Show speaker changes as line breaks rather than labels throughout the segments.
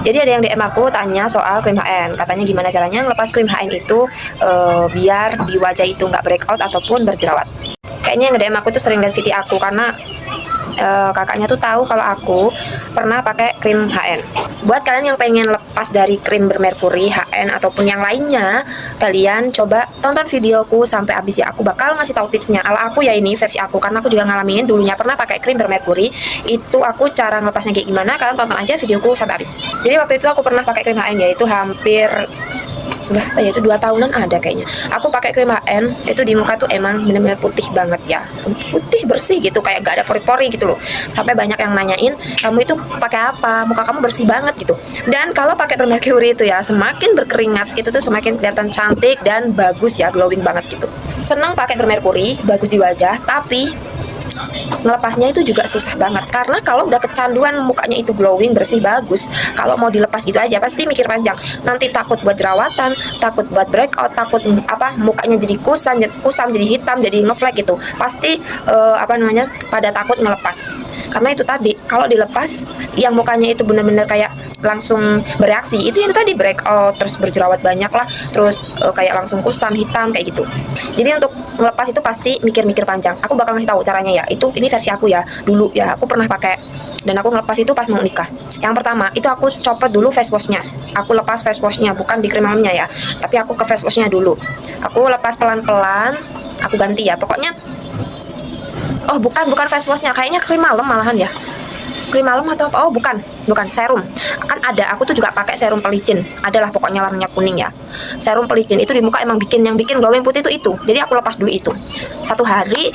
Jadi ada yang DM aku tanya soal krim HN, katanya gimana caranya ngelepas krim HN itu biar di wajah itu nggak breakout ataupun berjerawat. Kayaknya yang DM aku tuh sering dari VT aku, karena kakaknya tuh tahu kalau aku pernah pakai krim HN. Buat kalian yang pengen lepas dari krim bermerkuri, HN ataupun yang lainnya, kalian coba tonton videoku sampai habis ya. Aku bakal ngasih tahu tipsnya. Ala aku ya, ini versi aku, karena aku juga ngalamin dulunya pernah pakai krim bermerkuri. Itu aku cara ngelepasnya kayak gimana, kalian tonton aja videoku sampai habis. Jadi waktu itu aku pernah pakai krim HN, yaitu hampir berapa ya, itu 2 tahunan ada kayaknya. Aku pakai krim HN itu di muka tuh emang bener-bener putih banget ya, putih bersih gitu, kayak gak ada pori-pori gitu loh. Sampai banyak yang nanyain, kamu itu pakai apa, muka kamu bersih banget gitu. Dan kalau pakai bermerkuri itu ya, semakin berkeringat itu tuh semakin kelihatan cantik dan bagus ya, glowing banget gitu. Seneng pakai bermerkuri, bagus di wajah, tapi ngelepasnya itu juga susah banget, karena kalau udah kecanduan mukanya itu glowing, bersih, bagus, kalau mau dilepas gitu aja pasti mikir panjang, nanti takut buat jerawatan, takut buat breakout, takut mukanya jadi kusam jadi hitam, jadi ngeflek gitu, pasti pada takut ngelepas. Karena itu tadi, kalau dilepas yang mukanya itu bener-bener kayak langsung bereaksi, itu tadi breakout, terus berjerawat banyak lah, terus kayak langsung kusam, hitam kayak gitu. Jadi untuk ngelepas itu pasti mikir-mikir panjang. Aku bakal ngasih tahu caranya ya. Ini versi aku ya. Dulu ya aku pernah pakai, dan aku ngelepas itu pas mau nikah. Yang pertama itu aku copot dulu face washnya. Aku lepas face washnya, bukan di krim malamnya ya, tapi aku ke face washnya dulu. Aku lepas pelan-pelan, aku ganti ya. Pokoknya bukan face washnya, kayaknya krim malam malahan ya. Krim malam atau apa? Bukan serum. Kan ada, aku tuh juga pakai serum pelicin. Adalah pokoknya warnanya kuning ya. Serum pelicin itu di muka emang yang bikin glowing putih itu. Jadi aku lepas dulu itu. 1 hari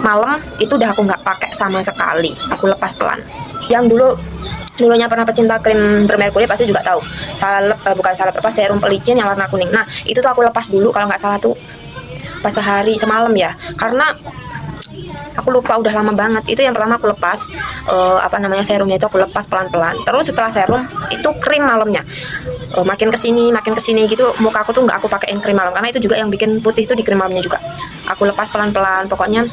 malam itu udah aku nggak pakai sama sekali. Aku lepas pelan. Yang dulunya pernah pecinta krim bermerkuri pasti juga tahu. Serum pelicin yang warna kuning. Nah, itu tuh aku lepas dulu kalau nggak salah tuh pas sehari semalam ya. Karena aku lupa, udah lama banget. Itu yang pertama aku lepas serumnya itu aku lepas pelan-pelan. Terus setelah serum itu krim malamnya, makin kesini gitu, muka aku tuh nggak aku pakein krim malam, karena itu juga yang bikin putih itu di krim malamnya juga. Aku lepas pelan-pelan, pokoknya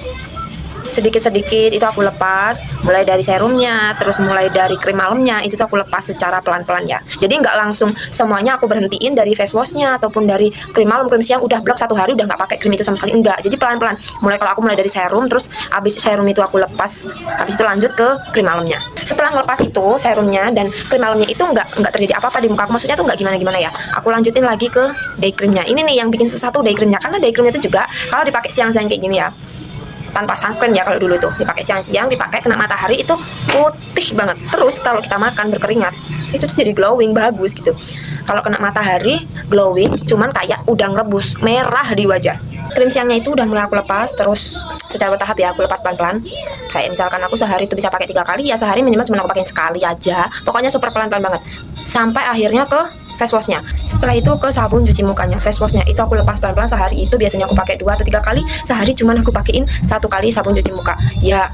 sedikit-sedikit itu aku lepas, mulai dari serumnya, terus mulai dari krim malamnya, itu tuh aku lepas secara pelan-pelan ya. Jadi nggak langsung semuanya aku berhentiin dari face washnya ataupun dari krim malam, krim siang udah blok 1 hari udah nggak pakai krim itu sama sekali, enggak. Jadi pelan-pelan, aku mulai dari serum, terus habis serum itu aku lepas, habis itu lanjut ke krim malamnya. Setelah ngelepas itu serumnya dan krim malamnya itu nggak terjadi apa-apa di muka aku, maksudnya tuh nggak gimana-gimana ya. Aku lanjutin lagi ke day creamnya. Ini nih yang bikin susah tuh day creamnya, karena day creamnya itu juga kalau dipakai siang-siang kayak gini ya, tanpa sunscreen ya, kalau dulu tuh dipakai siang-siang, dipakai kena matahari itu putih banget. Terus kalau kita makan berkeringat itu tuh jadi glowing, bagus gitu. Kalau kena matahari glowing, cuman kayak udah ngerebus, merah di wajah. Krim siangnya itu udah mulai aku lepas, terus secara bertahap ya aku lepas pelan-pelan. Kayak misalkan aku sehari itu bisa pakai 3 kali ya, sehari minimal cuma aku pakai sekali aja. Pokoknya super pelan-pelan banget. Sampai akhirnya ke face washnya. Setelah itu ke sabun cuci mukanya. Face washnya itu aku lepas pelan-pelan. Sehari itu biasanya aku pakai 2 atau 3 kali, sehari cuman aku pakein 1 kali sabun cuci muka ya.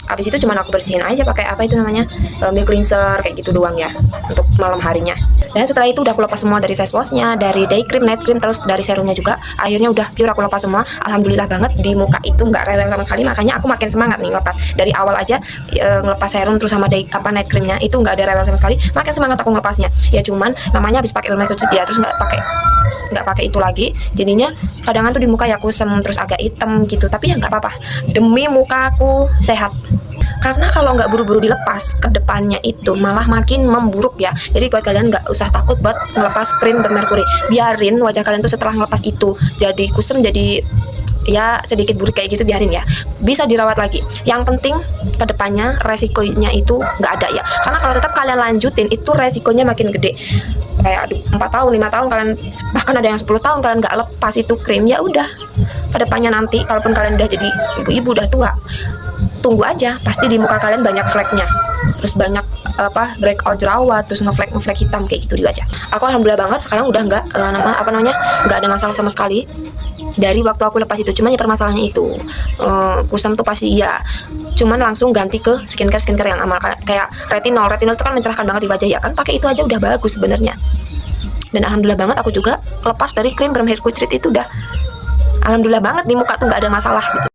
Habis itu cuman aku bersihin aja pakai milk cleanser kayak gitu doang ya, untuk malam harinya. Dan setelah itu udah aku lepas semua dari face washnya, dari day cream, night cream, terus dari serumnya juga. Akhirnya udah pure aku lepas semua. Alhamdulillah banget, di muka itu nggak rewel sama sekali. Makanya aku makin semangat nih ngelepas. Dari awal aja ngelepas serum terus sama night creamnya itu nggak ada rewel sama sekali. Makin semangat aku ngelepasnya. Ya cuman namanya habis pakai bermerkuri ya, terus nggak pakai itu lagi, jadinya kadangan tuh di muka ya kusem, terus agak hitam gitu. Tapi ya nggak apa-apa, demi muka aku sehat. Karena kalau nggak buru-buru dilepas, ke depannya itu malah makin memburuk ya. Jadi buat kalian nggak usah takut buat ngelepas krim bermerkuri. Biarin wajah kalian tuh setelah ngelepas itu jadi kusem, jadi ya sedikit buruk kayak gitu, biarin ya. Bisa dirawat lagi. Yang penting ke depannya resikonya itu nggak ada ya. Karena kalau tetap kalian lanjutin itu resikonya makin gede. Kayak 4 tahun, 5 tahun kalian, bahkan ada yang 10 tahun kalian nggak lepas itu krim, ya udah. Ke depannya nanti kalaupun kalian udah jadi ibu-ibu, udah tua, tunggu aja, pasti di muka kalian banyak fleknya, terus banyak breakout jerawat, terus ngeflek hitam kayak gitu di wajah. Aku alhamdulillah banget sekarang udah nggak nggak ada masalah sama sekali dari waktu aku lepas itu. Cuman ya permasalahannya itu kusam tuh pasti ya, cuman langsung ganti ke skincare yang amal, kayak retinol itu kan mencerahkan banget di wajah ya kan, pakai itu aja udah bagus sebenarnya. Dan alhamdulillah banget aku juga lepas dari krim bermerkuri itu, udah alhamdulillah banget di muka tuh nggak ada masalah gitu.